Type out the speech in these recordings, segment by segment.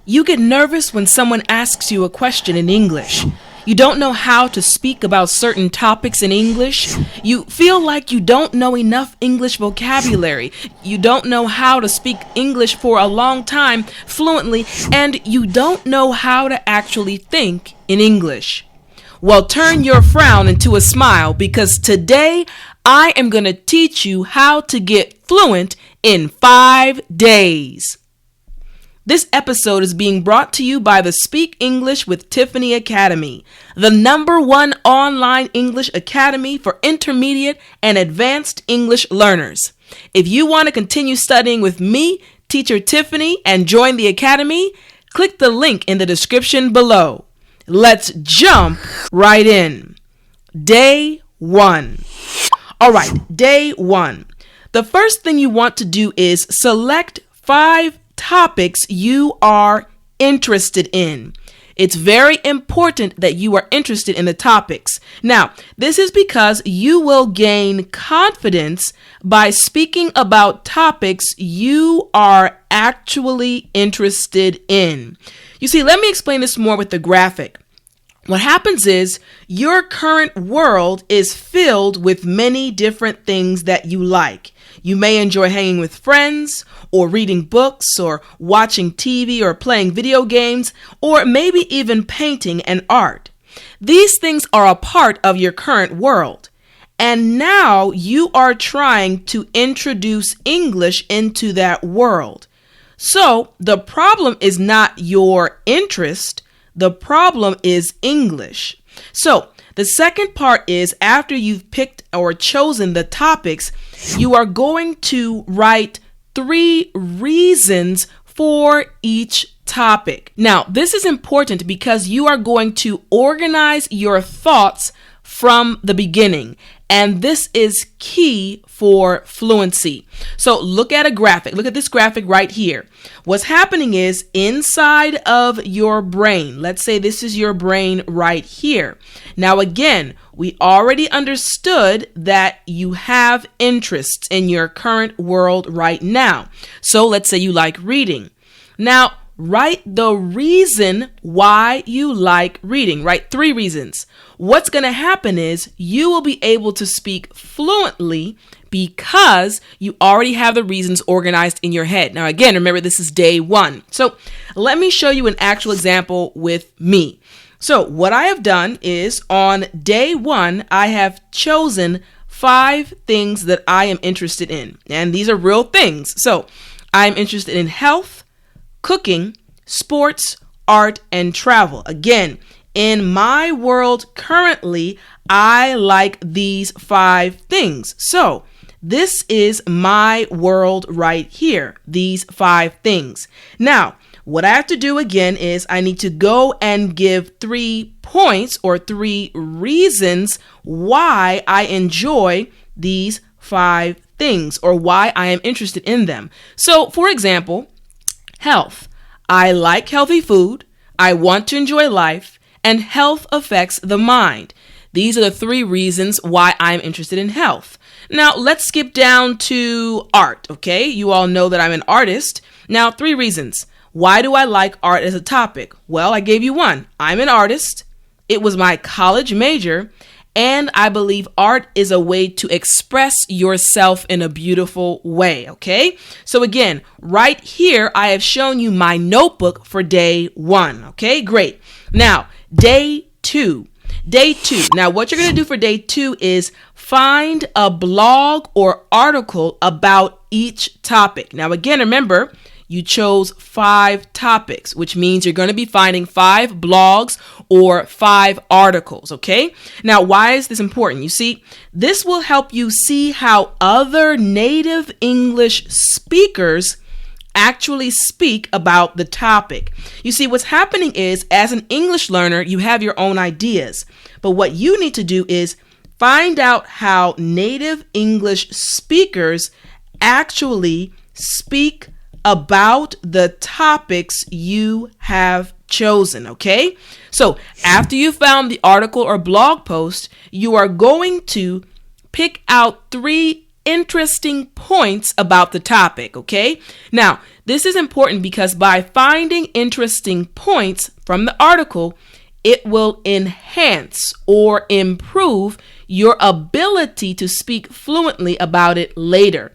You get nervous when someone asks you a question in English. You don't know how to speak about certain topics in English. You feel like you don't know enough English vocabulary. You don't know how to speak English for a long time fluently, and you don't know how to actually think in English. Well, turn your frown into a smile, because today I am going to teach you how to get fluent in 5 days. This episode is being brought to you by the Speak English with Tiffani Academy, the #1 online English academy for intermediate and advanced English learners. If you want to continue studying with me, teacher Tiffani, and join the academy, click the link in the description below. Let's jump right in. Day 1. All right, day 1. The first thing you want to do is select 5 topics you are interested in. It's very important that you are interested in the topics. Now, this is because you will gain confidence by speaking about topics you are actually interested in. You see, let me explain this more with the graphic. What happens is your current world is filled with many different things that you like. You may enjoy hanging with friends, or reading books, or watching TV, or playing video games, or maybe even painting and art. These things are a part of your current world. And now you are trying to introduce English into that world. So the problem is not your interest. The problem is English. So the second part is, after you've picked or chosen the topics, you are going to write 3 reasons for each topic. Now, this is important because you are going to organize your thoughts from the beginning. And this is key for fluency. So look at a graphic. Look at this graphic right here. What's happening is, inside of your brain, let's say this is your brain right here. Now again, we already understood that you have interests in your current world right now. So let's say you like reading. Now, write the reason why you like reading. Write 3 reasons. What's going to happen is you will be able to speak fluently because you already have the reasons organized in your head. Now, again, remember, this is day 1. So let me show you an actual example with me. So what I have done is, on day 1, I have chosen 5 things that I am interested in. And these are real things. So I'm interested in health, cooking, sports, art, and travel. Again, in my world currently, I like these 5 things. So this is my world right here, these 5 things. Now, what I have to do again is I need to go and give 3 points or 3 reasons why I enjoy these 5 things, or why I am interested in them. So, for example, health. I like healthy food, I want to enjoy life, and health affects the mind. These are the 3 reasons why I'm interested in health. Now, let's skip down to art, okay? You all know that I'm an artist. Now, 3 reasons. Why do I like art as a topic? Well, I gave you 1. I'm an artist. It was my college major. And I believe art is a way to express yourself in a beautiful way, okay? So again, right here, I have shown you my notebook for day 1, okay? Great. Now, day 2. Day 2. Now, what you're going to do for day 2 is find a blog or article about each topic. Now, again, remember, you chose 5 topics, which means you're going to be finding 5 blogs or 5 articles, okay? Now, why is this important? You see, this will help you see how other native English speakers actually speak about the topic. You see, what's happening is, as an English learner, you have your own ideas. But what you need to do is find out how native English speakers actually speak about the topics you have chosen, okay? So after you found the article or blog post, you are going to pick out 3 interesting points about the topic, okay? Now, this is important because by finding interesting points from the article, it will enhance or improve your ability to speak fluently about it later.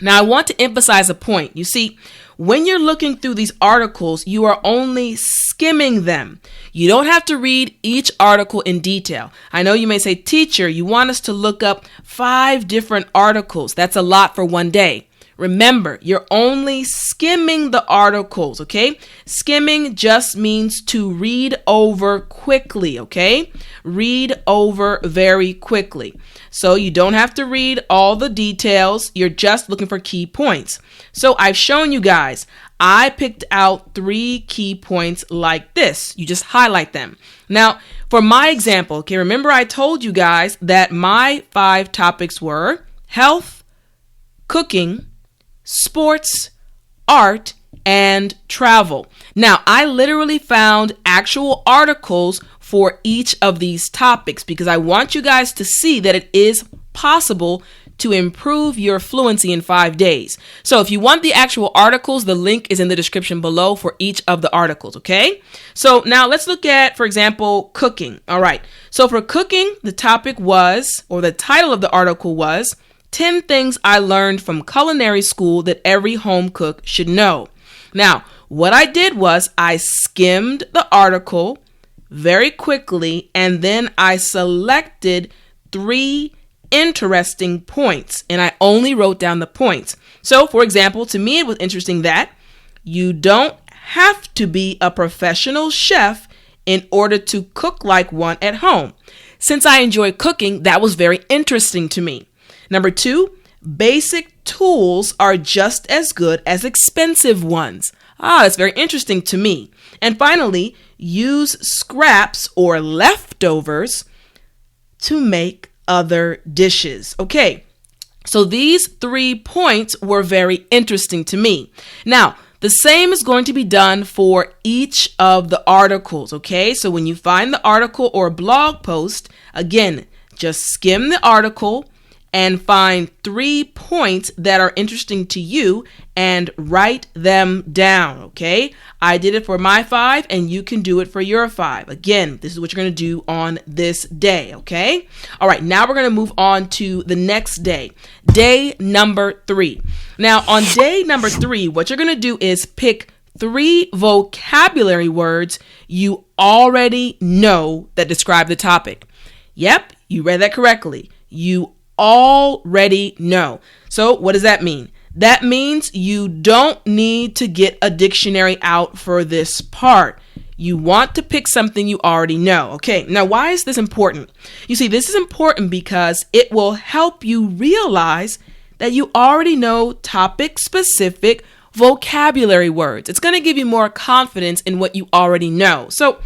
Now, I want to emphasize a point. You see, when you're looking through these articles, you are only skimming them. You don't have to read each article in detail. I know you may say, teacher, you want us to look up 5 different articles. That's a lot for one day. Remember, you're only skimming the articles, okay? Skimming just means to read over quickly, okay? Read over very quickly. So you don't have to read all the details. You're just looking for key points. So I've shown you guys. I picked out 3 key points like this. You just highlight them. Now, for my example, okay, remember I told you guys that my 5 topics were health, cooking, sports, art, and travel. Now, I literally found actual articles for each of these topics because I want you guys to see that it is possible to improve your fluency in 5 days. So if you want the actual articles, the link is in the description below for each of the articles, okay? So now let's look at, for example, cooking. All right. So for cooking, the topic was, or the title of the article was, 10 things I learned from culinary school that every home cook should know. Now, what I did was I skimmed the article very quickly, and then I selected 3 interesting points, and I only wrote down the points. So, for example, to me, it was interesting that you don't have to be a professional chef in order to cook like one at home. Since I enjoy cooking, that was very interesting to me. Number 2, basic tools are just as good as expensive ones. That's very interesting to me. And finally, use scraps or leftovers to make other dishes. Okay, so these 3 points were very interesting to me. Now, the same is going to be done for each of the articles, okay? So when you find the article or blog post, again, just skim the article and find 3 points that are interesting to you and write them down, okay? I did it for my 5 and you can do it for your 5. Again, this is what you're going to do on this day, okay? All right, now we're going to move on to the next day, day number 3. Now, on day number 3, what you're going to do is pick 3 vocabulary words you already know that describe the topic. Yep, you read that correctly. You already know. So what does that mean? That means you don't need to get a dictionary out for this part. You want to pick something you already know. Okay, now why is this important? You see, this is important because it will help you realize that you already know topic-specific vocabulary words. It's going to give you more confidence in what you already know. So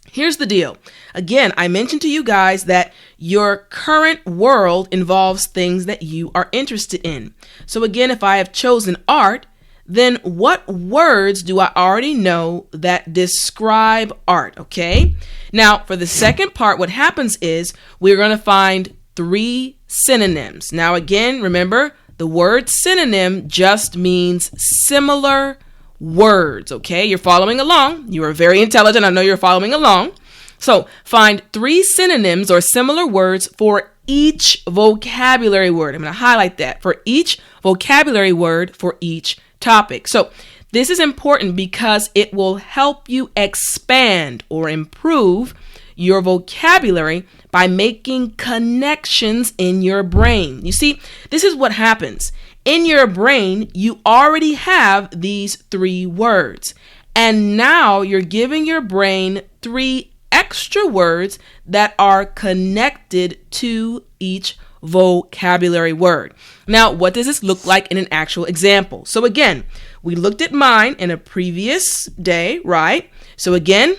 here's the deal. Again, I mentioned to you guys that your current world involves things that you are interested in. So again, if I have chosen art, then what words do I already know that describe art, okay? Now, for the second part, what happens is we're going to find 3 synonyms. Now, again, remember, the word synonym just means similar words, okay? You're following along. You are very intelligent. I know you're following along. So find 3 synonyms or similar words for each vocabulary word. I'm going to highlight that for each vocabulary word for each topic. So this is important because it will help you expand or improve your vocabulary by making connections in your brain. You see, this is what happens. In your brain, you already have these 3 words, and now you're giving your brain 3 extra words that are connected to each vocabulary word. Now, what does this look like in an actual example? So again, we looked at mine in a previous day, right? So again,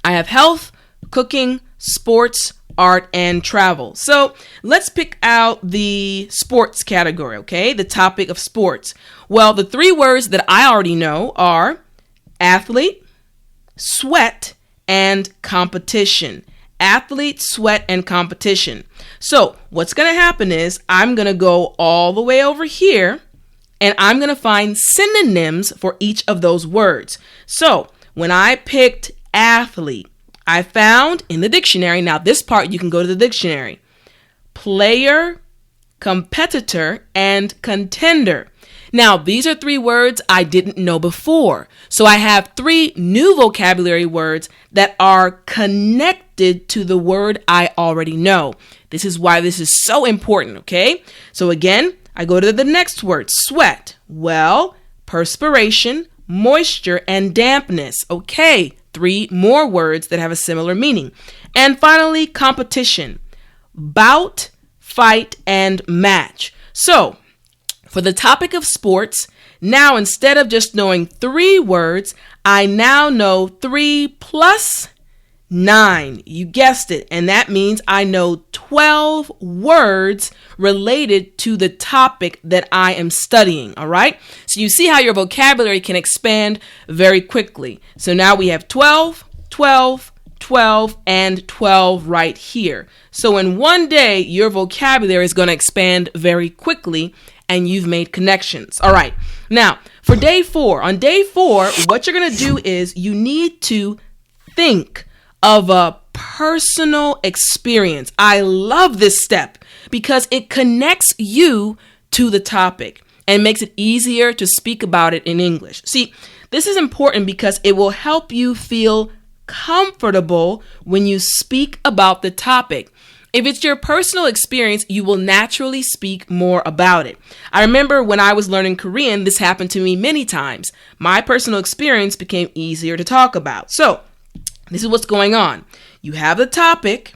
I have health, cooking, sports, art, and travel. So let's pick out the sports category, okay? The topic of sports. Well, the 3 words that I already know are athlete, sweat, and competition. athlete, sweat, and competition. So what's going to happen is I'm going to go all the way over here and I'm going to find synonyms for each of those words. So when I picked athlete, I found in the dictionary, now this part you can go to the dictionary, player, competitor, and contender. Now, these are 3 words I didn't know before. So I have 3 new vocabulary words that are connected to the word I already know. This is why this is so important, okay? So again, I go to the next word, sweat. Well, perspiration, moisture, and dampness. Okay, 3 more words that have a similar meaning. And finally, competition, bout, fight, and match. So, for the topic of sports, now instead of just knowing 3 words, I now know 3 plus 9. You guessed it. And that means I know 12 words related to the topic that I am studying. All right. So you see how your vocabulary can expand very quickly. So now we have 12, 12, 12, and 12 right here. So in one day, your vocabulary is going to expand very quickly and you've made connections. All right. Now, for day 4, on day 4, what you're going to do is you need to think of a personal experience. I love this step because it connects you to the topic and makes it easier to speak about it in English. See, this is important because it will help you feel comfortable when you speak about the topic. If it's your personal experience, you will naturally speak more about it. I remember when I was learning Korean, this happened to me many times. My personal experience became easier to talk about. So, this is what's going on. You have the topic,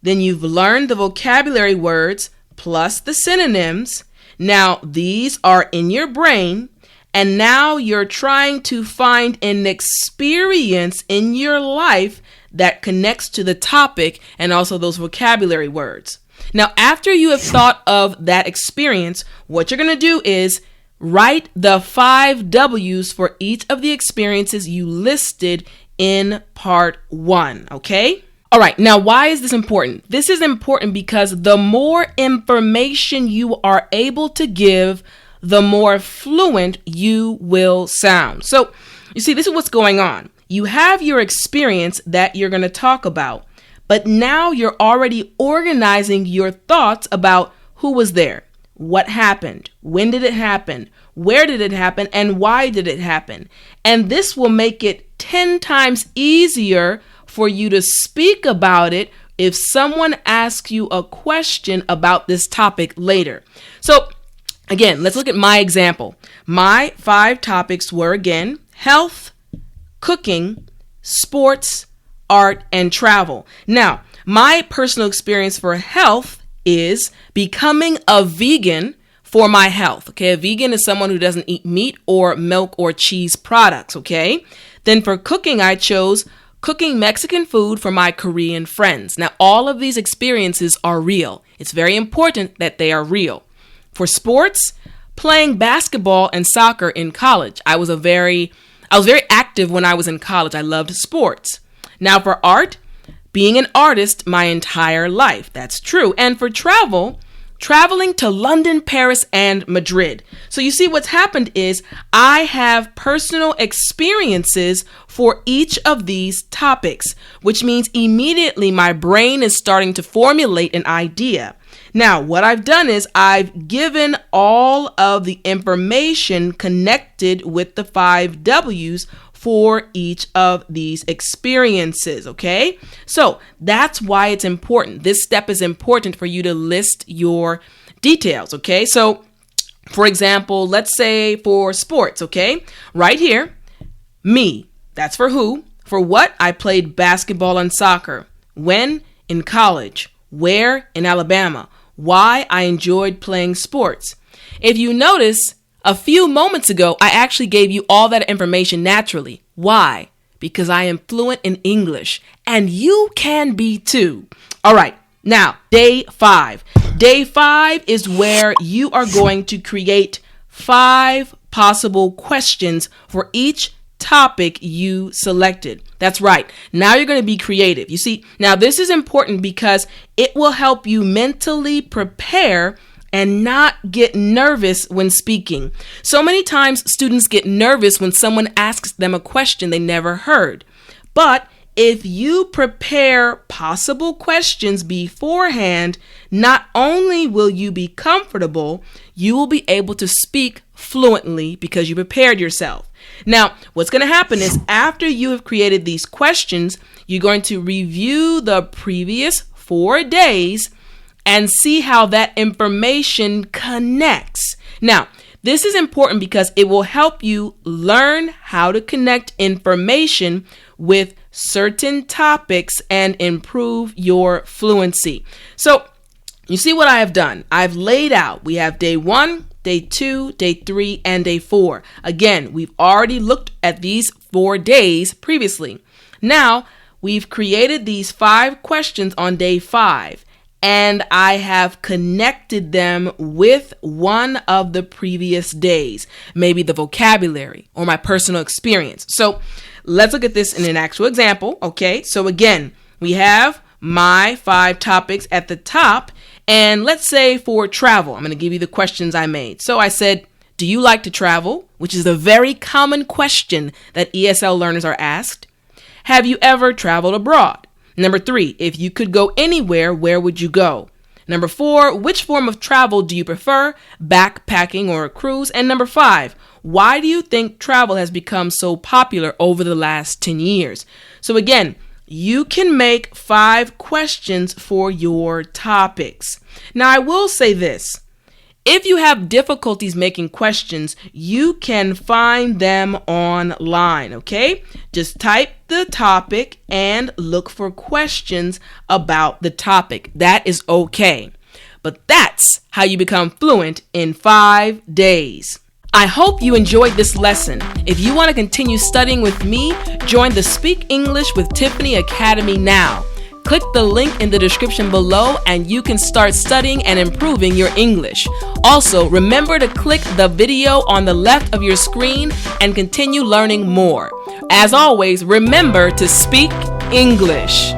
then you've learned the vocabulary words plus the synonyms. Now, these are in your brain, and now you're trying to find an experience in your life that connects to the topic and also those vocabulary words. Now, after you have thought of that experience, what you're going to do is write the 5 W's for each of the experiences you listed in part 1, okay? All right, now why is this important? This is important because the more information you are able to give, the more fluent you will sound. So, you see, this is what's going on. You have your experience that you're going to talk about, but now you're already organizing your thoughts about who was there, what happened, when did it happen, where did it happen, and why did it happen. And this will make it 10 times easier for you to speak about it if someone asks you a question about this topic later. So, again, let's look at my example. My 5 topics were, again, health, cooking, sports, art, and travel. Now, my personal experience for health is becoming a vegan for my health. Okay, a vegan is someone who doesn't eat meat or milk or cheese products. Okay, then for cooking, I chose cooking Mexican food for my Korean friends. Now, all of these experiences are real. It's very important that they are real. For sports, playing basketball and soccer in college. I was very active when I was in college. I loved sports. Now for art, being an artist my entire life. That's true. And for traveling to London, Paris, and Madrid. So you see what's happened is I have personal experiences for each of these topics, which means immediately my brain is starting to formulate an idea. Now, what I've done is I've given all of the information connected with the 5 W's for each of these experiences, okay? So that's why it's important. This step is important for you to list your details, okay? So, for example, let's say for sports, okay? Right here, me, that's for who. For what? I played basketball and soccer. When? In college. Where? In Alabama. Why? I enjoyed playing sports. If you notice, a few moments ago, I actually gave you all that information naturally. Why? Because I am fluent in English, and you can be too. All right, now, day 5. Day 5 is where you are going to create 5 possible questions for each topic you selected. That's right. Now you're going to be creative. You see, now this is important because it will help you mentally prepare and not get nervous when speaking. So many times students get nervous when someone asks them a question they never heard. But if you prepare possible questions beforehand, not only will you be comfortable, you will be able to speak fluently because you prepared yourself. Now, what's going to happen is after you have created these questions, you're going to review the previous 4 days and see how that information connects. Now, this is important because it will help you learn how to connect information with certain topics and improve your fluency. So, you see what I have done? I've laid out, we have day 1, day 2, day 3, and day 4. Again, we've already looked at these 4 days previously. Now, we've created these 5 questions on day 5. And I have connected them with one of the previous days, maybe the vocabulary or my personal experience. So let's look at this in an actual example. Okay, so again, we have my 5 topics at the top. And let's say for travel, I'm going to give you the questions I made. So I said, do you like to travel? Which is a very common question that ESL learners are asked. Have you ever traveled abroad? Number 3, if you could go anywhere, where would you go? Number 4, which form of travel do you prefer, backpacking or a cruise? And number 5, why do you think travel has become so popular over the last 10 years? So again, you can make 5 questions for your topics. Now, I will say this. If you have difficulties making questions, you can find them online, okay? Just type the topic and look for questions about the topic. That is okay. But that's how you become fluent in 5 days. I hope you enjoyed this lesson. If you want to continue studying with me, join the Speak English with Tiffani Academy now. Click the link in the description below and you can start studying and improving your English. Also, remember to click the video on the left of your screen and continue learning more. As always, remember to speak English.